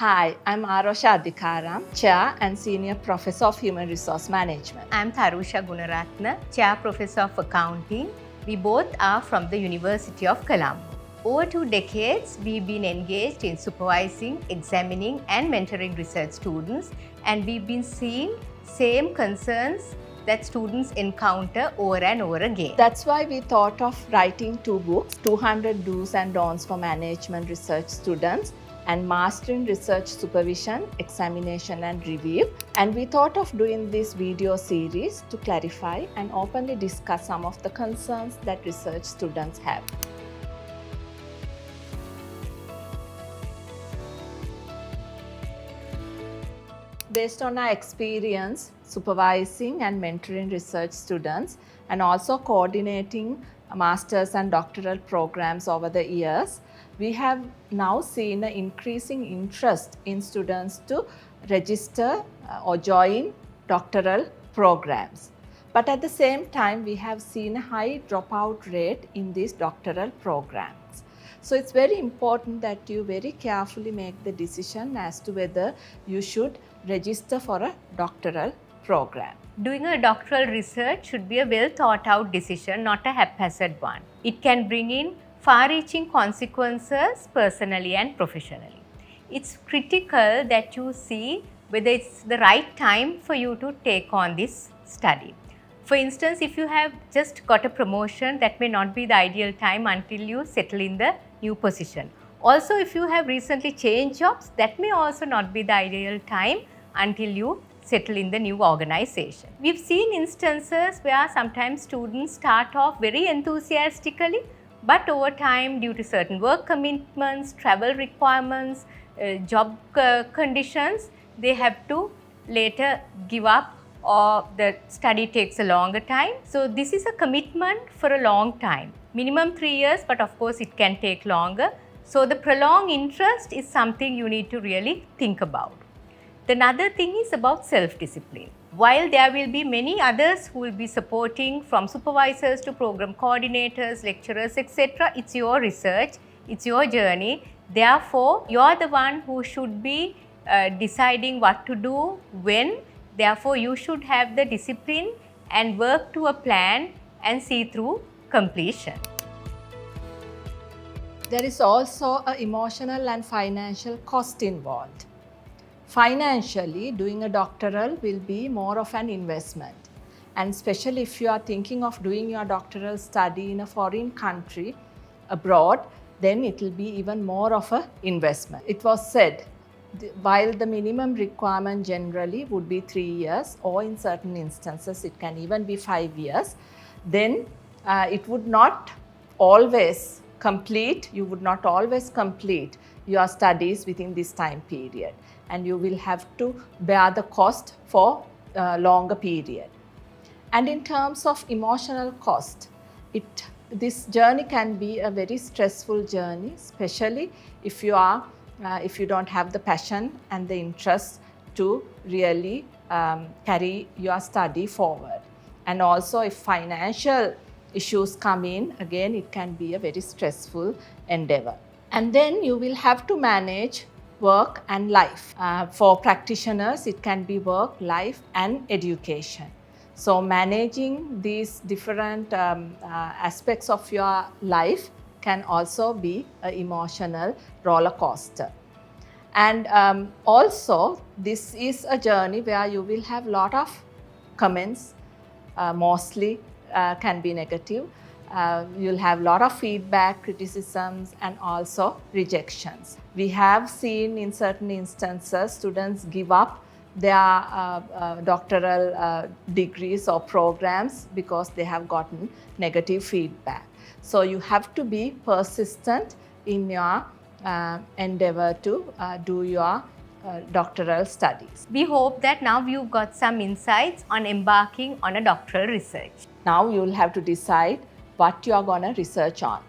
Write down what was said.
Hi, I'm Arosha Adhikaram, Chair and Senior Professor of Human Resource Management. I'm Tharusha Gunaratna, Chair Professor of Accounting. We both are from the University of Colombo. Over 2 decades, we've been engaged in supervising, examining, and mentoring research students, and we've been seeing same concerns that students encounter over and over again. That's why we thought of writing 2 books, 200 Do's and Don'ts for Management Research Students and Mastering Research Supervision, Examination and Review. And we thought of doing this video series to clarify and openly discuss some of the concerns that research students have. Based on our experience supervising and mentoring research students and also coordinating master's and doctoral programs over the years, we have now seen an increasing interest in students to register or join doctoral programs. But at the same time, we have seen a high dropout rate in these doctoral programs. So it's very important that you very carefully make the decision as to whether you should register for a doctoral program. Doing a doctoral research should be a well thought out decision, not a haphazard one. It can bring in far reaching consequences personally and professionally. It's critical that you see whether it's the right time for you to take on this study. For instance, if you have just got a promotion, that may not be the ideal time until you settle in the new position. Also, if you have recently changed jobs, that may also not be the ideal time until you settle in the new organization. We've seen instances where sometimes students start off very enthusiastically, but over time, due to certain work commitments, travel requirements, job conditions, they have to later give up, or the study takes a longer time. So this is a commitment for a long time, minimum 3 years, but of course it can take longer. So the prolonged interest is something you need to really think about. The another thing is about self-discipline. While there will be many others who will be supporting, from supervisors to program coordinators, lecturers, etc., it's your research, it's your journey. Therefore, you're the one who should be deciding what to do, when. Therefore, you should have the discipline and work to a plan and see through completion. There is also an emotional and financial cost involved. Financially, doing a doctoral will be more of an investment. And especially if you are thinking of doing your doctoral study in a foreign country, abroad, then it will be even more of an investment. It was said, while the minimum requirement generally would be 3 years, or in certain instances it can even be 5 years, then it would not always complete, you would not always complete your studies within this time period, and you will have to bear the cost for a longer period. And in terms of emotional cost, this journey can be a very stressful journey, especially if you don't have the passion and the interest to really carry your study forward. And also if financial issues come in, again it can be a very stressful endeavor. And then you will have to manage work and life. For practitioners, it can be work, life and education. So managing these different aspects of your life can also be an emotional roller coaster. And also, this is a journey where you will have a lot of comments, mostly can be negative. You'll have a lot of feedback, criticisms, and also rejections. We have seen in certain instances students give up their doctoral degrees or programs because they have gotten negative feedback. So you have to be persistent in your endeavor to do your doctoral studies. We hope that now you've got some insights on embarking on a doctoral research. Now you will have to decide what you are going to research on.